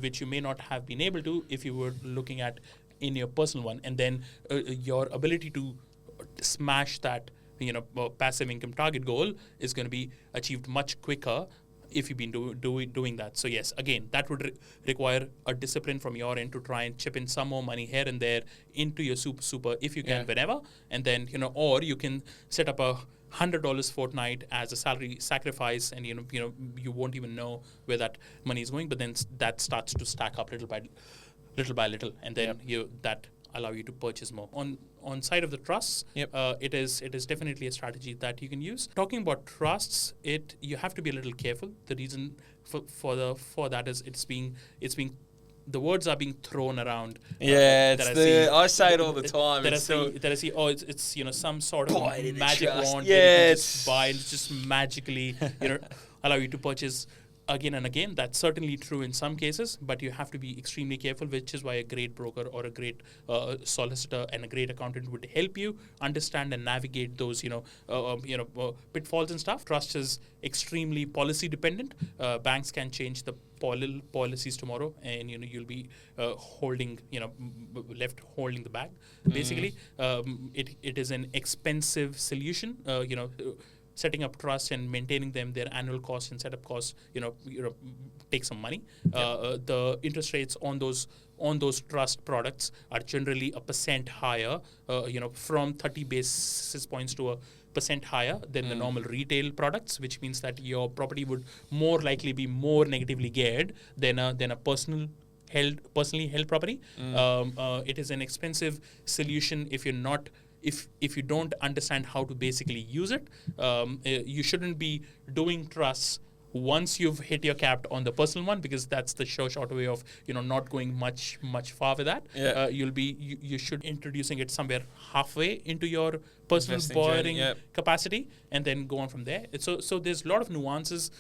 which you may not have been able to if you were looking at in your personal one, and then your ability to smash that passive income target goal is going to be achieved much quicker if you've been doing that. So yes, again, that would require a discipline from your end to try and chip in some more money here and there into your super if you can, whenever, and then or you can set up a $100 fortnight as a salary sacrifice, and you won't even know where that money is going, but then that starts to stack up little by little, and then that allow you to purchase more. On side of the trusts, it is definitely a strategy that you can use. Talking about trusts, you have to be a little careful. The reason for that is it's being the words are being thrown around. I say it all the time. That I see. Oh, it's some sort of magic wand. Yeah, that you can just buy and just magically allow you to purchase again and again. That's certainly true in some cases, but you have to be extremely careful, which is why a great broker or a great solicitor and a great accountant would help you understand and navigate those pitfalls and stuff. Trust is extremely policy dependent. Banks can change the policies tomorrow, and you'll be left holding the bag. Basically, it is an expensive solution. Setting up trusts and maintaining them, their annual costs and setup costs, take some money. The interest rates on those trust products are generally 1% higher, from 30 basis points to 1% higher than the normal retail products, which means that your property would more likely be more negatively geared than a personally held property. It is an expensive solution if you're not. If you don't understand how to basically use it, you shouldn't be doing trusts once you've hit your cap on the personal one, because that's the short way of not going much far with that. You should introducing it somewhere halfway into your personal borrowing capacity, and then go on from there. So there's a lot of nuances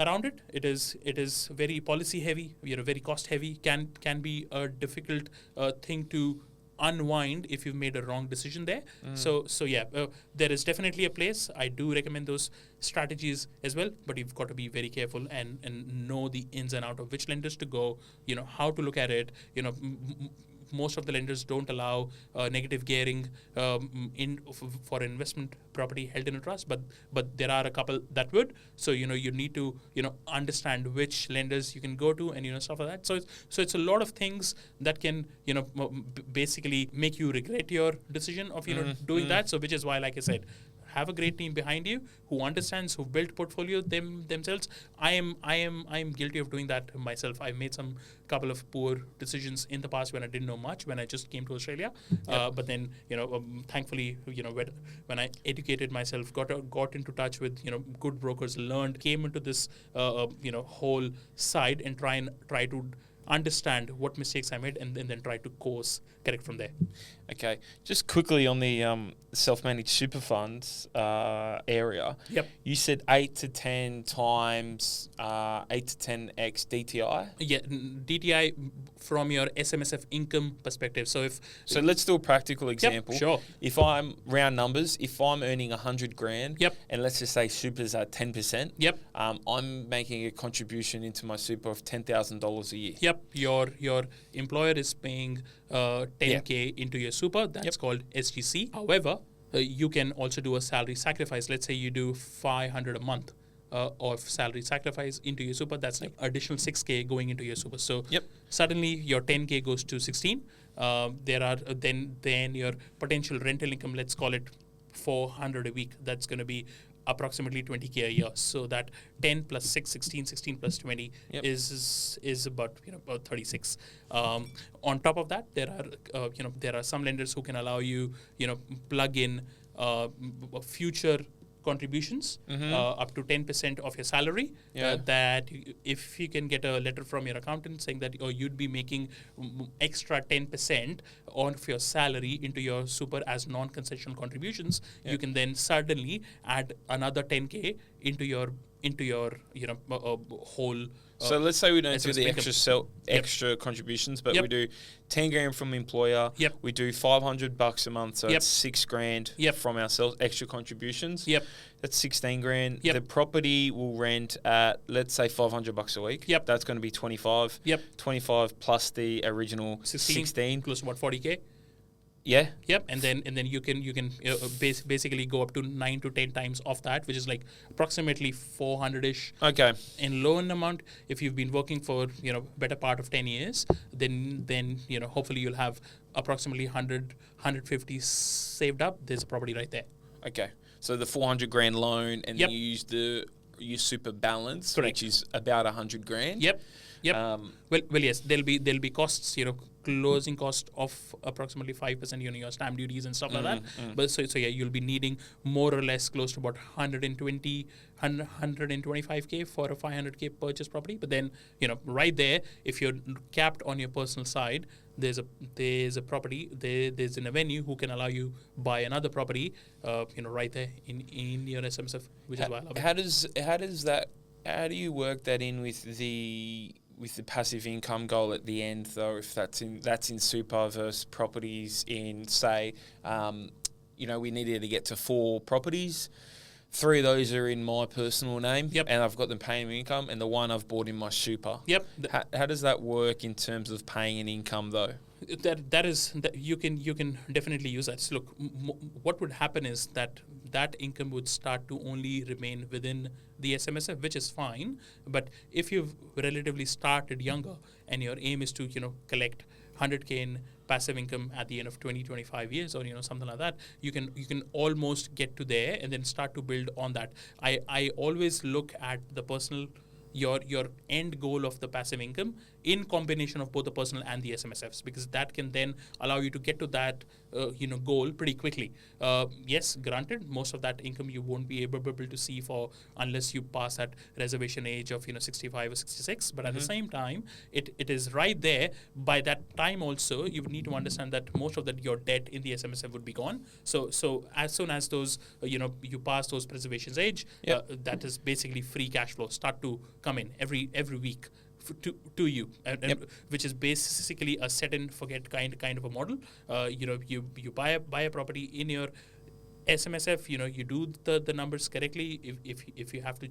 around it. It is very policy heavy, very cost heavy. Can be a difficult thing to unwind if you've made a wrong decision there. There is definitely a place. I do recommend those strategies as well, but you've got to be very careful and know the ins and out of which lenders to go, how to look at it. Most of the lenders don't allow negative gearing for investment property held in a trust, but there are a couple that would. So you need to understand which lenders you can go to, and stuff like that. So it's a lot of things that can basically make you regret your decision of doing that. So which is why, like I said, have a great team behind you who understands, who built portfolio themselves. I am guilty of doing that myself. I made some couple of poor decisions in the past when I didn't know much, when I just came to Australia. But then thankfully when I educated myself, got into touch with good brokers, came into this whole side, and try to understand what mistakes I made, and then try to course correct from there. Okay, just quickly on the self-managed super funds area. Yep. You said 8 to 10 times 8 to 10x DTI. Yeah, DTI from your SMSF income perspective. So let's do a practical example. Yep, sure. If I'm round numbers, if I'm earning 100 grand, yep, and let's just say super's at 10%, yep, I'm making a contribution into my super of $10,000 a year. Yep, your employer is paying 10K into your super. That's called SGC. However, you can also do a salary sacrifice. Let's say you do 500 a month of salary sacrifice into your super. That's like additional 6K going into your super. So suddenly your 10K goes to 16. There are then your potential rental income, let's call it 400 a week. That's going to be approximately 20K a year. So that 10 plus 6, 16 plus 20 is about about 36. On top of that, there are some lenders who can allow you plug in future contributions up to 10% of your salary. That if you can get a letter from your accountant saying that you'd be making extra 10% of your salary into your super as non-concessional contributions, you can then suddenly add another 10K into your whole. So let's say we don't do SMS the income. extra contributions, but we do 10 grand from employer. We do $500 a month, so it's 6 grand from ourselves, extra contributions. That's 16 grand. The property will rent at, let's say, $500 a week. That's going to be 25. 25 plus the original 16. Close to about 40K. Yeah. And then you can basically go up to 9 to 10 times of that, which is like approximately 400ish. Okay. In loan amount, if you've been working for better part of 10 years, then hopefully you'll have approximately 150 saved up. There's a property right there. Okay. So the 400 grand loan, and then you use your super balance, which is about 100 grand. Well, yes, there'll be costs, closing cost of approximately 5%, your stamp duties and stuff like that. But so you'll be needing more or less close to about 125K for a 500K purchase property. But then, right there, if you're capped on your personal side, there's a property, there's an avenue who can allow you buy another property, right there in your SMSF, which is why I love it. How do you work that in with the passive income goal at the end, though? If that's in super versus properties in, say, we needed to get to 4 properties. 3 of those are in my personal name, and I've got them paying me income, and the one I've bought in my super. How does that work in terms of paying an income, though? That you can definitely use that. So look, what would happen is that income would start to only remain within the SMSF, which is fine. But if you've relatively started younger and your aim is to collect 100K in passive income at the end of 20-25 years or something like that, you can almost get to there and then start to build on that. I always look at the personal, your end goal of the passive income in combination of both the personal and the SMSFs, because that can then allow you to get to that goal pretty quickly. Yes, granted, most of that income you won't be able to see for unless you pass that reservation age of 65 or 66. But at the same time, it is right there. By that time also, you need to understand that most of your debt in the SMSF would be gone. So as soon as those you pass those preservation age, that is basically free cash flow start to come in every week to you, which is basically a set and forget kind of a model. You buy a property in your SMSF. You do the numbers correctly. If you have to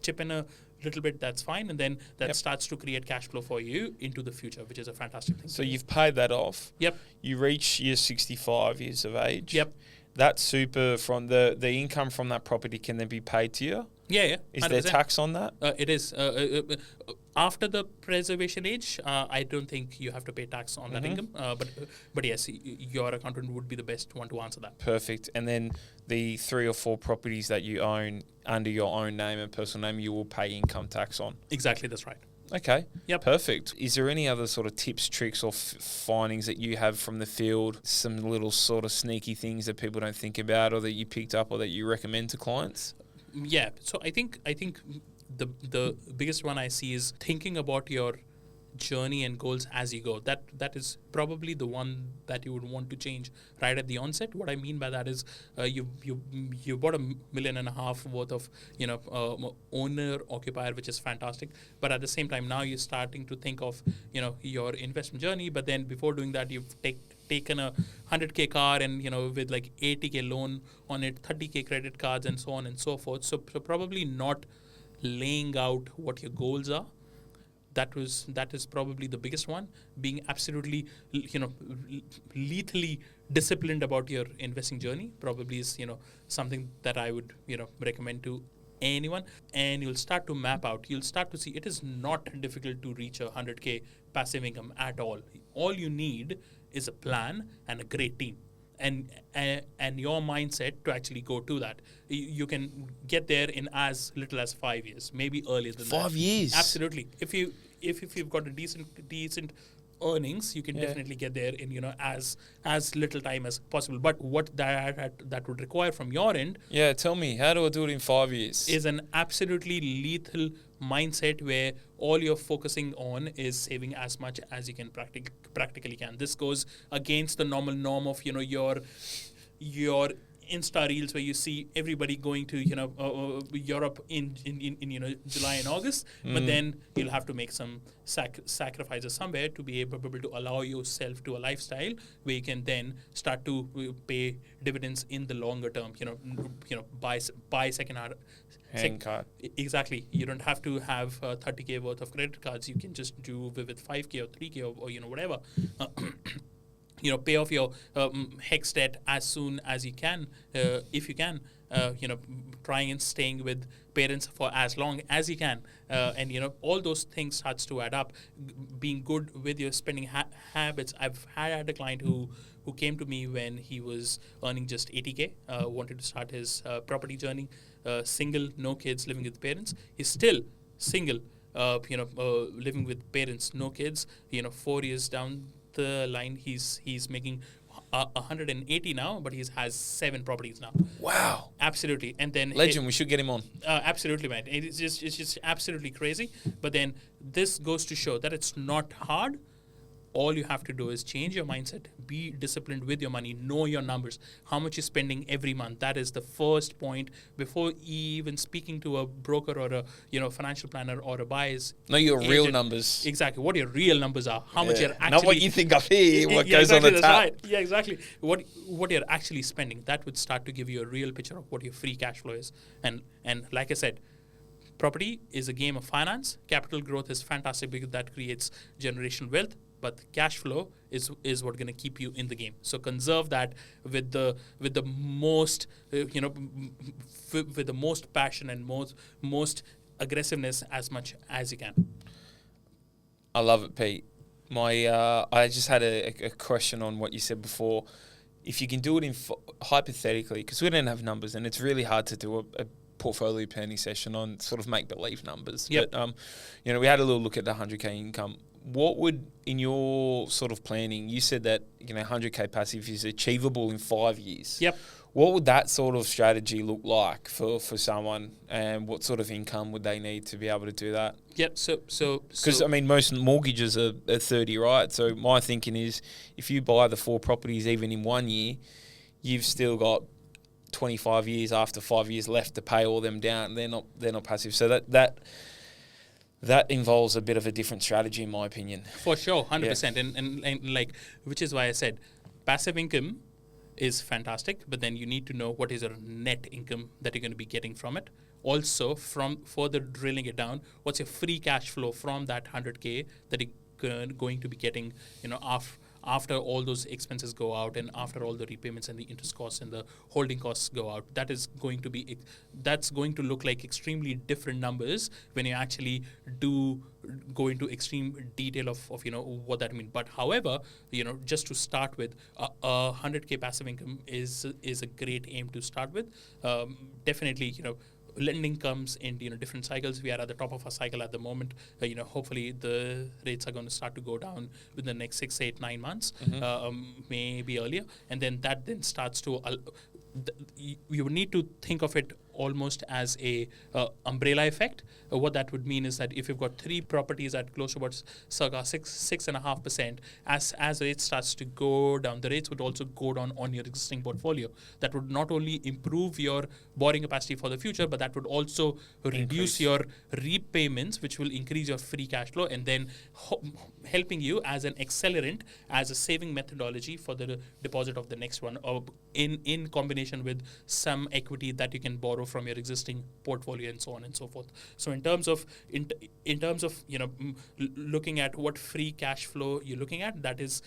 chip in a little bit, that's fine, and then that starts to create cash flow for you into the future, which is a fantastic thing. So you've paid that off. You reach your 65 years of age. That super from the income from that property can then be paid to you. Is 100%. There tax on that? It is. After the preservation age, I don't think you have to pay tax on that income. But yes, your accountant would be the best one to answer that. Perfect. And then the 3 or 4 properties that you own under your own name and personal name, you will pay income tax on. Exactly, that's right. Okay. Perfect. Is there any other sort of tips, tricks, or findings that you have from the field? Some little sort of sneaky things that people don't think about, or that you picked up, or that you recommend to clients? So I think the biggest one I see is thinking about your journey and goals as you go. That is probably the one that you would want to change right at the onset. What I mean by that is you bought $1.5 million worth of owner occupier, which is fantastic. But at the same time, now you're starting to think of your investment journey. But then before doing that, you've taken a 100K car and with like 80K loan on it, 30K credit cards, and so on and so forth. So probably not laying out what your goals are. That is probably the biggest one. Being absolutely lethally disciplined about your investing journey probably is something that I would recommend to anyone. And you'll start to map out. You'll start to see it is not difficult to reach a 100K passive income at all. All you need is a plan and a great team. And your mindset to actually go to that. You can get there in as little as 5 years, maybe earlier than that. 5 years? Absolutely. If you've got a decent earnings, you can definitely get there in as little time as possible. But what that would require from your end, tell me, how do I do it in 5 years? is an absolutely lethal mindset where all you're focusing on is saving as much as you can practically can. This goes against the normal norm of your Insta reels where you see everybody going to Europe in July and August, but then you'll have to make some sacrifices somewhere to be able to allow yourself to a lifestyle where you can then start to pay dividends in the longer term. Buy second hand. Hand card. Exactly. You don't have to have 30K worth of credit cards. You can just do with 5K or 3K or whatever. Pay off your HEX debt as soon as you can, if you can. Trying and staying with parents for as long as you can, and all those things starts to add up. Being good with your spending habits. I've had a client who came to me when he was earning just 80K, wanted to start his property journey, single, no kids, living with parents. He's still single, living with parents, no kids. 4 years down the line, he's making 180 now, but he has 7 properties now. Wow. Absolutely. And then legend, we should get him on. Absolutely, man. It's just absolutely crazy. But then this goes to show that it's not hard. All you have to do is change your mindset, be disciplined with your money, know your numbers, how much you're spending every month. That is the first point before even speaking to a broker or a financial planner or a buyer's. Know your agent. real numbers. Exactly. What your real numbers are. How much you're actually. Not what you think up here, what goes exactly, on the that's tap. right. Yeah, exactly. What you're actually spending. That would start to give you a real picture of what your free cash flow is. And like I said, property is a game of finance. Capital growth is fantastic because that creates generational wealth. But cash flow is what going to keep you in the game. So conserve that with the most with the most passion and most aggressiveness as much as you can. I love it, Pete. I just had a question on what you said before. If you can do it in hypothetically, because we don't have numbers, and it's really hard to do a portfolio planning session on sort of make believe numbers. Yep. But we had a little look at the 100K income. What would, in your sort of planning, you said that 100K passive is achievable in 5 years. Yep. What would that sort of strategy look like for someone, and what sort of income would they need to be able to do that? Yep. So because most mortgages are 30, right? So my thinking is, if you buy the 4 properties even in 1 year, you've still got 25 years after 5 years left to pay all them down. They're not passive. So that involves a bit of a different strategy, in my opinion. For sure, 100%. And like, which is why I said passive income is fantastic, but then you need to know what is your net income that you're going to be getting from it. Also, from further drilling it down, what's your free cash flow from that 100K that you're going to be getting, after all those expenses go out and after all the repayments and the interest costs and the holding costs go out. That's going to look like extremely different numbers when you actually do go into extreme detail of what that means. But however, just to start with, 100K passive income is a great aim to start with. Definitely, lending comes in different cycles. We are at the top of a cycle at the moment. Hopefully the rates are going to start to go down within the next 6, 8, 9 months, maybe earlier, and then that starts to. You need to think of it almost as a umbrella effect. What that would mean is that if you've got 3 properties at close to about circa 6.5%, as rates starts to go down, the rates would also go down on your existing portfolio. That would not only improve your borrowing capacity for the future, but that would also reduce your repayments, which will increase your free cash flow, and then helping you as an accelerant, as a saving methodology for the deposit of the next one, or in combination with some equity that you can borrow from your existing portfolio, and so on and so forth. So in terms of looking at what free cash flow you're looking at, that is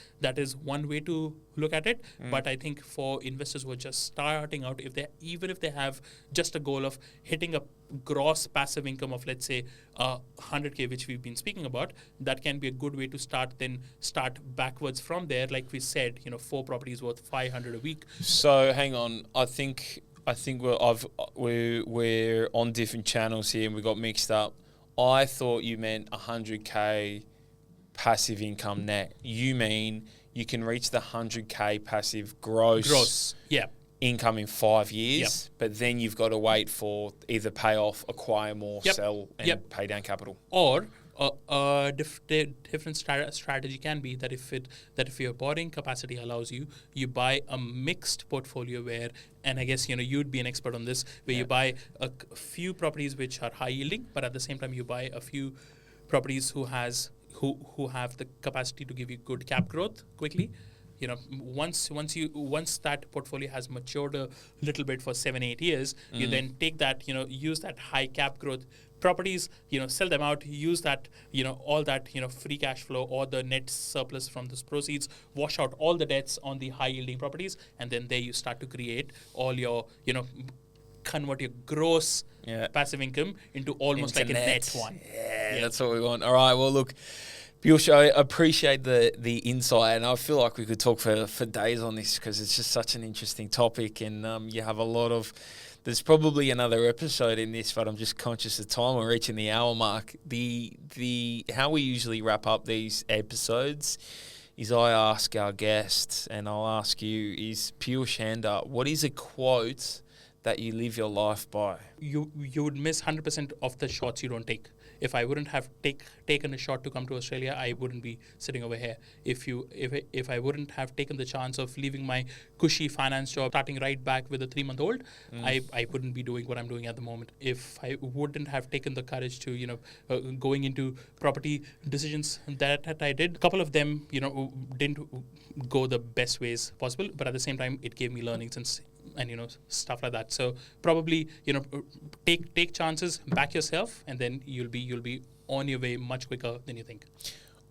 one way to look at it. But I think for investors who are just starting out, even if they have just a goal of hitting a gross passive income of, let's say, 100K, which we've been speaking about, that can be a good way to start. Then start backwards from there. Like we said, 4 properties worth 500 a week. So hang on, I think we're on different channels here and we got mixed up. I thought you meant 100K passive income net, you mean you can reach the 100K passive gross Yeah. income in 5 years, but then you've got to wait for either pay off, acquire more, sell, and pay down capital. Or different strategy can be that if your borrowing capacity allows you, you buy a mixed portfolio where, and I guess you'd be an expert on this, where you buy a few properties which are high yielding, but at the same time you buy a few properties who have the capacity to give you good cap growth quickly. Once that portfolio has matured a little bit for 7-8 years, you then take that, use that high cap growth properties, sell them out, use that, all that, free cash flow or the net surplus from those proceeds, wash out all the debts on the high yielding properties, and then there you start to create all your, convert your gross passive income into almost like a net one. Yeah, that's what we want. All right, well, look, Piyush, I appreciate the insight, and I feel like we could talk for days on this because it's just such an interesting topic, and you have a lot of... There's probably another episode in this, but I'm just conscious of time. We're reaching the hour mark. The how we usually wrap up these episodes is I ask our guests, and I'll ask you, is Piyush Handa, what is a quote that you live your life by? You would miss 100% of the shots you don't take. If I wouldn't have taken a shot to come to Australia, I wouldn't be sitting over here. If I wouldn't have taken the chance of leaving my cushy finance job, starting right back with a 3-month-old, I wouldn't be doing what I'm doing at the moment. If I wouldn't have taken the courage to, going into property decisions that I did, a couple of them, didn't go the best ways possible, but at the same time, it gave me learnings and stuff like that. So probably take chances, back yourself, and then you'll be on your way much quicker than you think.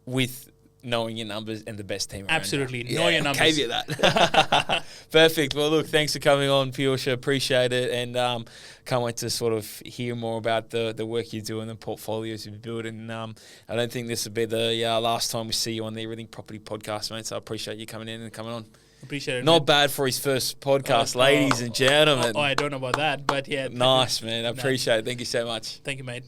With knowing your numbers and the best team around. Absolutely, know your numbers. Gave you that. Perfect. Well, look, thanks for coming on, Piyush. Appreciate it, and can't wait to sort of hear more about the work you do and the portfolios you build. And I don't think this will be the last time we see you on the Everything Property podcast, mate. So I appreciate you coming in and coming on. Appreciate it. Not bad for his first podcast, ladies and gentlemen. I don't know about that, but yeah. Nice, man. I appreciate it. Thank you so much. Thank you, mate.